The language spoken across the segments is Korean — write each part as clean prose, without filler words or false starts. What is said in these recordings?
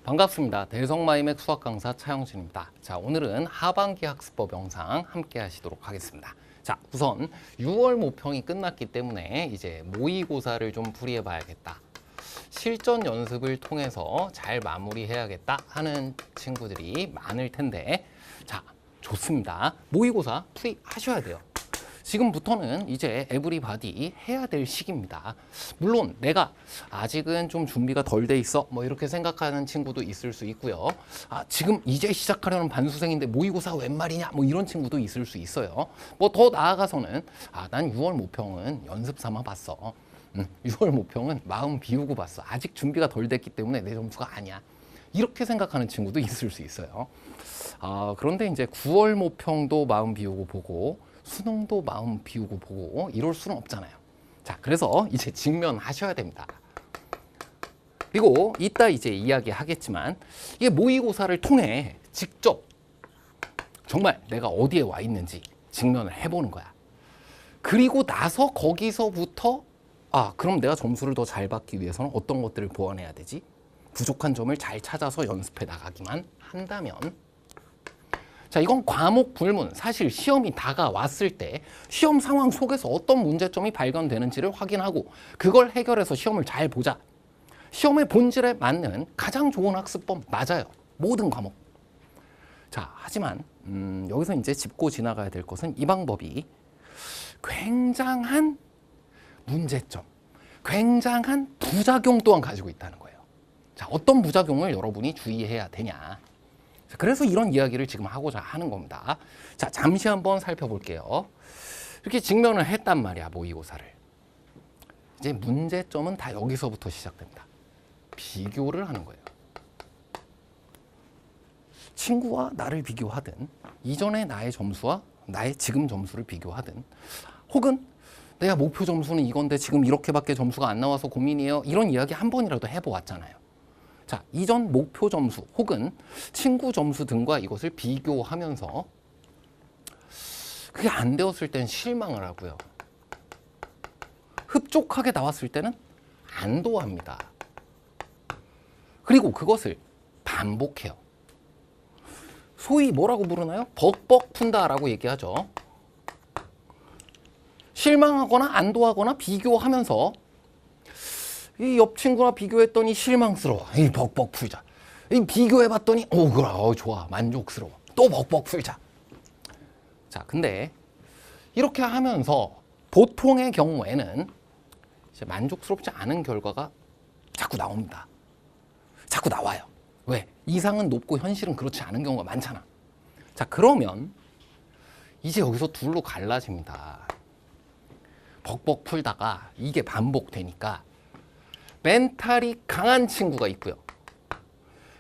반갑습니다. 대성마이맥 수학 강사 차영진입니다. 자, 오늘은 하반기 학습법 영상 함께 하시도록 하겠습니다. 자, 우선 6월 모평이 끝났기 때문에 이제 모의고사를 좀 풀이해 봐야겠다. 실전 연습을 통해서 잘 마무리해야겠다 하는 친구들이 많을 텐데, 자, 좋습니다. 모의고사 풀이하셔야 돼요. 지금부터는 이제 에브리바디 해야 될 시기입니다. 물론 내가 아직은 좀 준비가 덜 돼 있어 뭐 이렇게 생각하는 친구도 있을 수 있고요. 지금 이제 시작하려는 반수생인데 모의고사 웬 말이냐 뭐 이런 친구도 있을 수 있어요. 뭐 더 나아가서는 난 6월 모평은 연습 삼아 봤어. 6월 모평은 마음 비우고 봤어. 아직 준비가 덜 됐기 때문에 내 점수가 아니야. 이렇게 생각하는 친구도 있을 수 있어요. 그런데 이제 9월 모평도 마음 비우고 보고 수능도 마음 비우고 보고 이럴 수는 없잖아요. 자, 그래서 이제 직면하셔야 됩니다. 그리고 이따 이제 이야기하겠지만 이게 모의고사를 통해 직접 정말 내가 어디에 와 있는지 직면을 해보는 거야. 그리고 나서 거기서부터 그럼 내가 점수를 더 잘 받기 위해서는 어떤 것들을 보완해야 되지? 부족한 점을 잘 찾아서 연습해 나가기만 한다면, 자, 이건 과목 불문, 사실 시험이 다가왔을 때 시험 상황 속에서 어떤 문제점이 발견되는지를 확인하고 그걸 해결해서 시험을 잘 보자. 시험의 본질에 맞는 가장 좋은 학습법 맞아요. 모든 과목. 자, 하지만 여기서 이제 짚고 지나가야 될 것은 이 방법이 굉장한 문제점, 굉장한 부작용 또한 가지고 있다는 거예요. 자, 어떤 부작용을 여러분이 주의해야 되냐. 그래서 이런 이야기를 지금 하고자 하는 겁니다. 자, 잠시 한번 살펴볼게요. 이렇게 직면을 했단 말이야, 모의고사를. 이제 문제점은 다 여기서부터 시작됩니다. 비교를 하는 거예요. 친구와 나를 비교하든, 이전의 나의 점수와 나의 지금 점수를 비교하든, 혹은 내가 목표 점수는 이건데 지금 이렇게밖에 점수가 안 나와서 고민이에요. 이런 이야기 한 번이라도 해보았잖아요. 자, 이전 목표 점수 혹은 친구 점수 등과 이것을 비교하면서 그게 안 되었을 땐 실망을 하고요. 흡족하게 나왔을 때는 안도합니다. 그리고 그것을 반복해요. 소위 뭐라고 부르나요? 벅벅 푼다라고 얘기하죠. 실망하거나 안도하거나 비교하면서 이 옆 친구와 비교했더니 실망스러워. 이 벅벅 풀자. 이 비교해봤더니 그래, 좋아, 만족스러워. 또 벅벅 풀자. 자, 근데 이렇게 하면서 보통의 경우에는 이제 만족스럽지 않은 결과가 자꾸 나옵니다. 자꾸 나와요. 왜? 이상은 높고 현실은 그렇지 않은 경우가 많잖아. 자, 그러면 이제 여기서 둘로 갈라집니다. 벅벅 풀다가 이게 반복되니까 멘탈이 강한 친구가 있고요.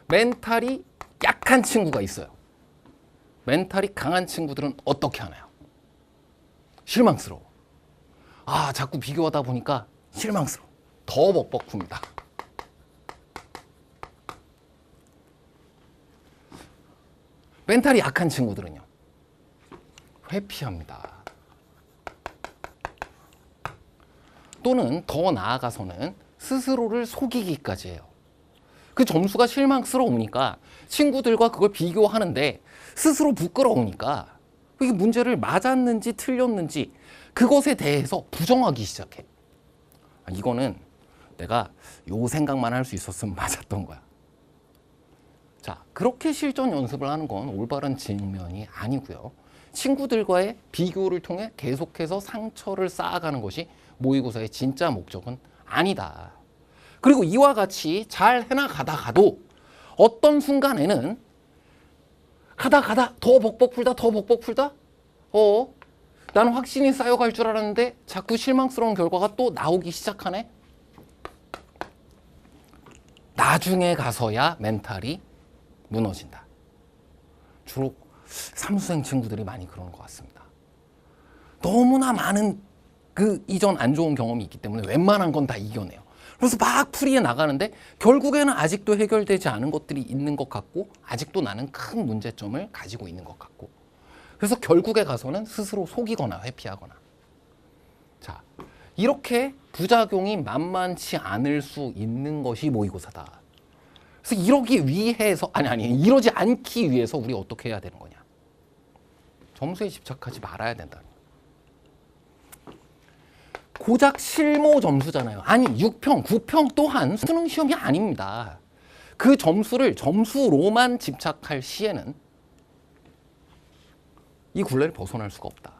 멘탈이 약한 친구가 있어요. 멘탈이 강한 친구들은 어떻게 하나요? 실망스러워. 자꾸 비교하다 보니까 실망스러워. 더 벅벅 풉니다. 멘탈이 약한 친구들은요, 회피합니다. 또는 더 나아가서는 스스로를 속이기까지 해요. 그 점수가 실망스러우니까 친구들과 그걸 비교하는데 스스로 부끄러우니까 이게 문제를 맞았는지 틀렸는지 그것에 대해서 부정하기 시작해. 이거는 내가 요 생각만 할 수 있었으면 맞았던 거야. 자, 그렇게 실전 연습을 하는 건 올바른 측면이 아니고요. 친구들과의 비교를 통해 계속해서 상처를 쌓아가는 것이 모의고사의 진짜 목적은 아니다. 그리고 이와 같이 잘 해나가다가도 어떤 순간에는 가다 더 벅벅 풀다 나는 확신이 쌓여갈 줄 알았는데 자꾸 실망스러운 결과가 또 나오기 시작하네. 나중에 가서야 멘탈이 무너진다. 주로 삼수생 친구들이 많이 그러는 것 같습니다. 너무나 많은 그 이전 안 좋은 경험이 있기 때문에 웬만한 건 다 이겨내요. 그래서 막 풀이해 나가는데 결국에는 아직도 해결되지 않은 것들이 있는 것 같고 아직도 나는 큰 문제점을 가지고 있는 것 같고, 그래서 결국에 가서는 스스로 속이거나 회피하거나. 자, 이렇게 부작용이 만만치 않을 수 있는 것이 모의고사다. 그래서 이러기 위해서 이러지 않기 위해서 우리 어떻게 해야 되는 거냐? 점수에 집착하지 말아야 된다는 거예요. 고작 실무 점수잖아요. 아니 6평, 9평 또한 수능 시험이 아닙니다. 그 점수를 점수로만 집착할 시에는 이 굴레를 벗어날 수가 없다.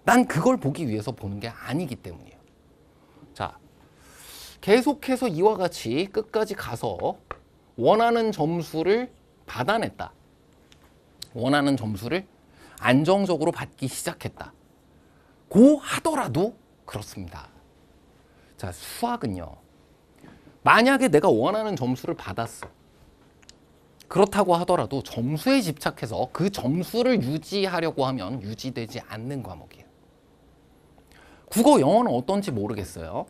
난 그걸 보기 위해서 보는 게 아니기 때문이에요. 자, 계속해서 이와 같이 끝까지 가서 원하는 점수를 받아냈다. 원하는 점수를 안정적으로 받기 시작했다. 고 하더라도 그렇습니다. 자, 수학은요. 만약에 내가 원하는 점수를 받았어. 그렇다고 하더라도 점수에 집착해서 그 점수를 유지하려고 하면 유지되지 않는 과목이에요. 국어, 영어는 어떤지 모르겠어요.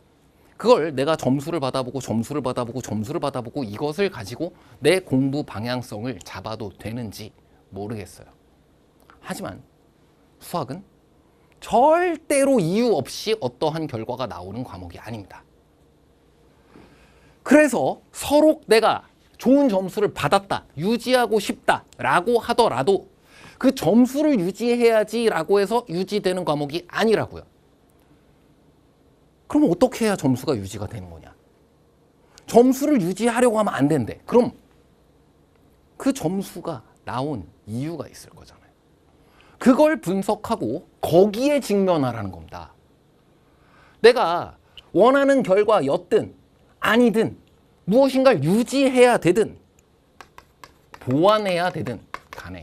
그걸 내가 점수를 받아보고 점수를 받아보고 점수를 받아보고 이것을 가지고 내 공부 방향성을 잡아도 되는지 모르겠어요. 하지만 수학은 절대로 이유 없이 어떠한 결과가 나오는 과목이 아닙니다. 그래서 서로 내가 좋은 점수를 받았다, 유지하고 싶다라고 하더라도 그 점수를 유지해야지라고 해서 유지되는 과목이 아니라고요. 그럼 어떻게 해야 점수가 유지가 되는 거냐? 점수를 유지하려고 하면 안 된대. 그럼 그 점수가 나온 이유가 있을 거잖아요. 그걸 분석하고 거기에 직면하라는 겁니다. 내가 원하는 결과였든 아니든 무엇인가를 유지해야 되든 보완해야 되든 간에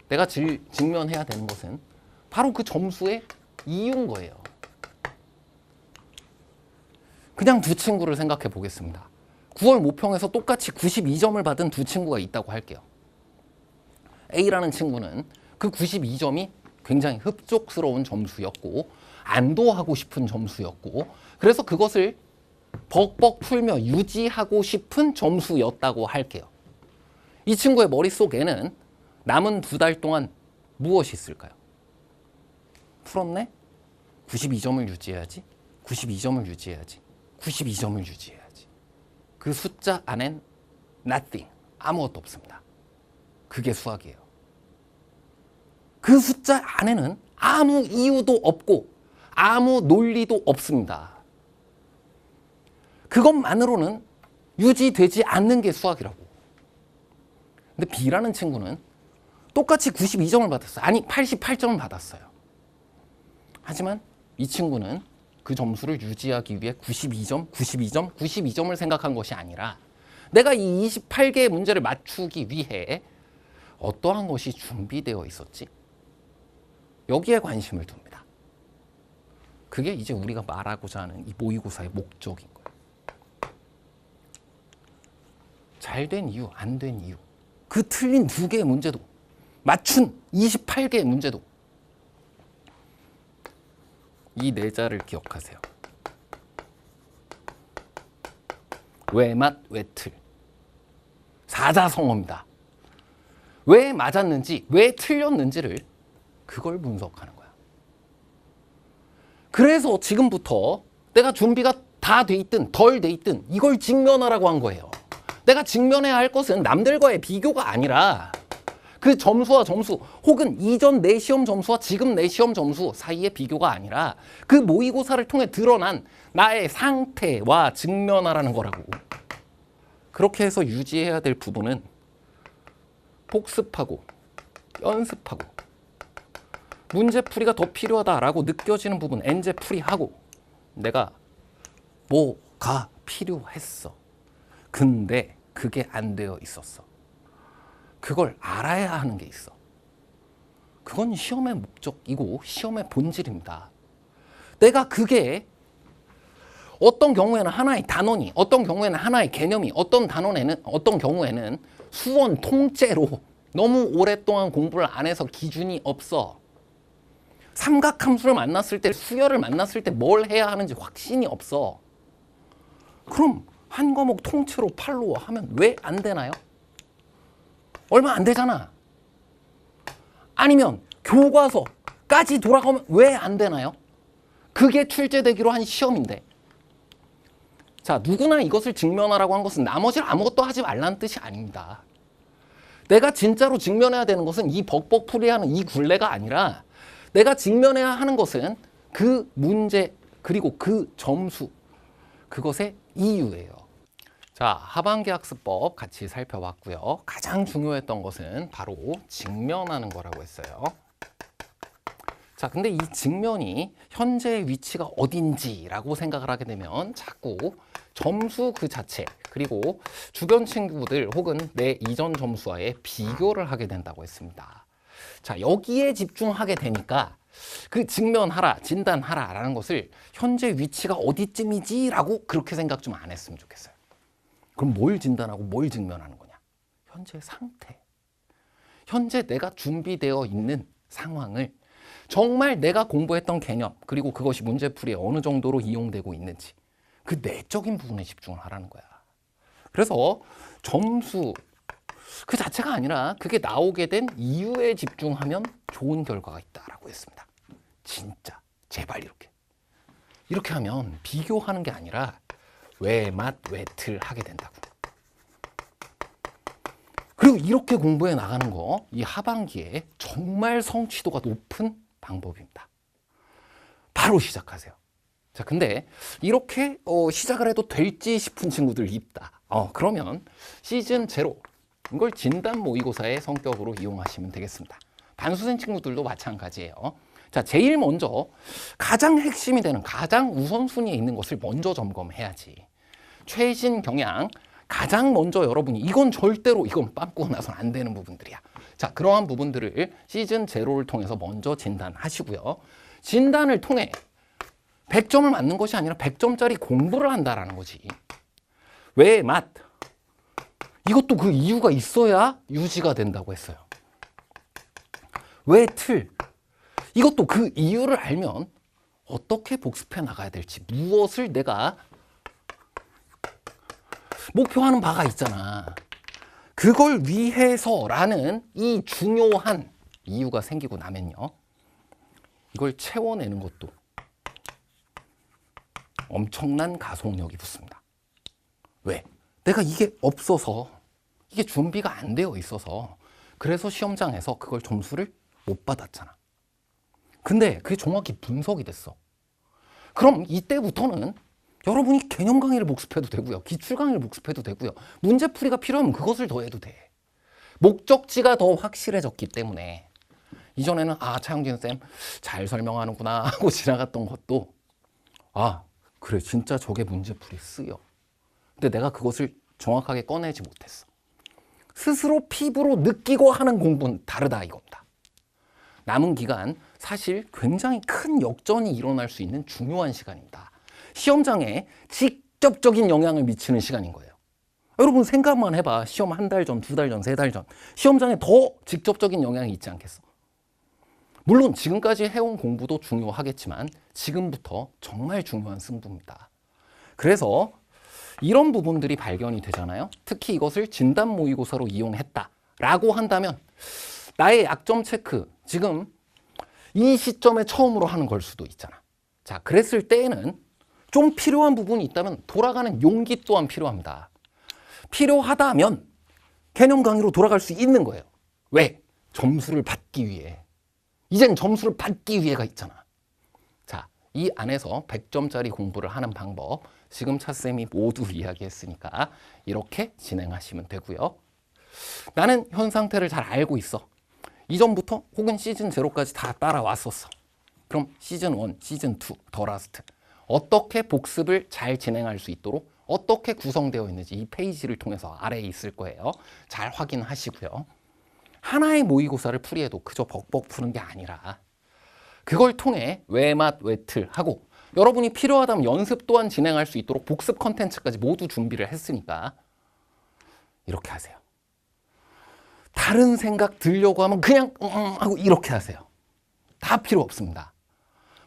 내가 직면해야 되는 것은 바로 그 점수의 이유인 거예요. 그냥 두 친구를 생각해 보겠습니다. 9월 모평에서 똑같이 92점을 받은 두 친구가 있다고 할게요. A라는 친구는 그 92점이 굉장히 흡족스러운 점수였고 안도하고 싶은 점수였고 그래서 그것을 벅벅 풀며 유지하고 싶은 점수였다고 할게요. 이 친구의 머릿속에는 남은 2달 동안 무엇이 있을까요? 풀었네? 92점을 유지해야지. 92점을 유지해야지. 92점을 유지해야지. 그 숫자 안엔 nothing, 아무것도 없습니다. 그게 수학이에요. 그 숫자 안에는 아무 이유도 없고 아무 논리도 없습니다. 그것만으로는 유지되지 않는 게 수학이라고. 근데 B라는 친구는 똑같이 92점을 받았어요. 아니 88점을 받았어요. 하지만 이 친구는 그 점수를 유지하기 위해 92점을 생각한 것이 아니라 내가 이 28개의 문제를 맞추기 위해 어떠한 것이 준비되어 있었지? 여기에 관심을 둡니다. 그게 이제 우리가 말하고자 하는 이 모의고사의 목적인 거예요. 잘 된 이유, 안 된 이유. 그 틀린 2개의 문제도, 맞춘 28개의 문제도 이 4자를 기억하세요. 외맛, 외틀. 사자성어입니다. 왜 맞았는지, 왜 틀렸는지를 그걸 분석하는 거야. 그래서 지금부터 내가 준비가 다 돼 있든 덜 돼 있든 이걸 직면하라고 한 거예요. 내가 직면해야 할 것은 남들과의 비교가 아니라 그 점수와 점수 혹은 이전 내 시험 점수와 지금 내 시험 점수 사이의 비교가 아니라 그 모의고사를 통해 드러난 나의 상태와 직면하라는 거라고. 그렇게 해서 유지해야 될 부분은 복습하고 연습하고 문제풀이가 더 필요하다라고 느껴지는 부분 엔제풀이하고 내가 뭐가 필요했어. 근데 그게 안 되어 있었어. 그걸 알아야 하는 게 있어. 그건 시험의 목적이고 시험의 본질입니다. 내가 그게 어떤 경우에는 하나의 단원이, 어떤 경우에는 하나의 개념이, 어떤 경우에는 수원 통째로 너무 오랫동안 공부를 안 해서 기준이 없어. 삼각함수를 만났을 때, 수열을 만났을 때 뭘 해야 하는지 확신이 없어. 그럼 한 과목 통째로 8로 하면 왜 안 되나요? 얼마 안 되잖아. 아니면 교과서까지 돌아가면 왜 안 되나요? 그게 출제되기로 한 시험인데 자, 누구나 이것을 직면하라고 한 것은 나머지를 아무것도 하지 말라는 뜻이 아닙니다. 내가 진짜로 직면해야 되는 것은 이 벅벅풀이하는 이 굴레가 아니라 내가 직면해야 하는 것은 그 문제 그리고 그 점수, 그것의 이유예요. 자, 하반기 학습법 같이 살펴봤고요. 가장 중요했던 것은 바로 직면하는 거라고 했어요. 자, 근데 이 직면이 현재의 위치가 어딘지라고 생각을 하게 되면 자꾸 점수 그 자체 그리고 주변 친구들 혹은 내 이전 점수와의 비교를 하게 된다고 했습니다. 자, 여기에 집중하게 되니까 그 직면하라, 진단하라 라는 것을 현재 위치가 어디쯤이지 라고 그렇게 생각 좀 안 했으면 좋겠어요. 그럼 뭘 진단하고 뭘 직면하는 거냐? 현재 상태. 현재 내가 준비되어 있는 상황을 정말 내가 공부했던 개념 그리고 그것이 문제풀이에 어느 정도로 이용되고 있는지 그 내적인 부분에 집중을 하라는 거야. 그래서 점수 그 자체가 아니라 그게 나오게 된 이유에 집중하면 좋은 결과가 있다라고 했습니다. 진짜 제발 이렇게 하면 비교하는 게 아니라 왜, 맛, 왜, 틀 하게 된다고. 그리고 이렇게 공부해 나가는 거 이 하반기에 정말 성취도가 높은 방법입니다. 바로 시작하세요. 자, 근데 이렇게 시작을 해도 될지 싶은 친구들 있다. 그러면 시즌 제로 이걸 진단 모의고사의 성격으로 이용하시면 되겠습니다. 반수생 친구들도 마찬가지예요. 자, 제일 먼저 가장 핵심이 되는 가장 우선순위에 있는 것을 먼저 점검해야지. 최신 경향 가장 먼저 여러분이 이건 절대로 이건 빠꾸고 나서는 안 되는 부분들이야. 자, 그러한 부분들을 시즌 제로를 통해서 먼저 진단하시고요. 진단을 통해 100점을 맞는 것이 아니라 100점짜리 공부를 한다라는 거지. 왜, 맛. 이것도 그 이유가 있어야 유지가 된다고 했어요. 왜, 틀. 이것도 그 이유를 알면 어떻게 복습해 나가야 될지, 무엇을 내가 목표하는 바가 있잖아. 그걸 위해서라는 이 중요한 이유가 생기고 나면요. 이걸 채워내는 것도 엄청난 가속력이 붙습니다. 왜? 내가 이게 없어서, 이게 준비가 안 되어 있어서 그래서 시험장에서 그걸 점수를 못 받았잖아. 근데 그게 정확히 분석이 됐어. 그럼 이때부터는 여러분이 개념 강의를 복습해도 되고요. 기출 강의를 복습해도 되고요. 문제풀이가 필요하면 그것을 더 해도 돼. 목적지가 더 확실해졌기 때문에 이전에는 차영진 쌤 잘 설명하는구나 하고 지나갔던 것도 그래 진짜 저게 문제풀이 쓰여. 근데 내가 그것을 정확하게 꺼내지 못했어. 스스로 피부로 느끼고 하는 공부는 다르다 이겁니다. 남은 기간 사실 굉장히 큰 역전이 일어날 수 있는 중요한 시간입니다. 시험장에 직접적인 영향을 미치는 시간인 거예요. 여러분 생각만 해봐. 시험 한 달 전, 두 달 전, 세 달 전. 시험장에 더 직접적인 영향이 있지 않겠어? 물론 지금까지 해온 공부도 중요하겠지만 지금부터 정말 중요한 승부입니다. 그래서 이런 부분들이 발견이 되잖아요. 특히 이것을 진단 모의고사로 이용했다라고 한다면 나의 약점 체크 지금 이 시점에 처음으로 하는 걸 수도 있잖아. 자, 그랬을 때에는 좀 필요한 부분이 있다면 돌아가는 용기 또한 필요합니다. 필요하다면 개념 강의로 돌아갈 수 있는 거예요. 왜? 점수를 받기 위해. 이젠 점수를 받기 위해가 있잖아. 자, 이 안에서 100점짜리 공부를 하는 방법 지금 차쌤이 모두 이야기했으니까 이렇게 진행하시면 되고요. 나는 현 상태를 잘 알고 있어. 이전부터 혹은 시즌 제로까지 다 따라왔었어. 그럼 시즌 1, 시즌 2, 더 라스트 어떻게 복습을 잘 진행할 수 있도록 어떻게 구성되어 있는지 이 페이지를 통해서 아래에 있을 거예요. 잘 확인하시고요. 하나의 모의고사를 풀이해도 그저 벅벅 푸는 게 아니라 그걸 통해 왜, 맛, 왜, 틀 하고 여러분이 필요하다면 연습 또한 진행할 수 있도록 복습 컨텐츠까지 모두 준비를 했으니까 이렇게 하세요. 다른 생각 들려고 하면 그냥 하고 이렇게 하세요. 다 필요 없습니다.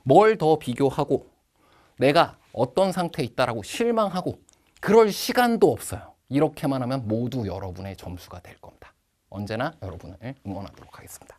뭘 더 비교하고 내가 어떤 상태에 있다라고 실망하고 그럴 시간도 없어요. 이렇게만 하면 모두 여러분의 점수가 될 겁니다. 언제나 여러분을 응원하도록 하겠습니다.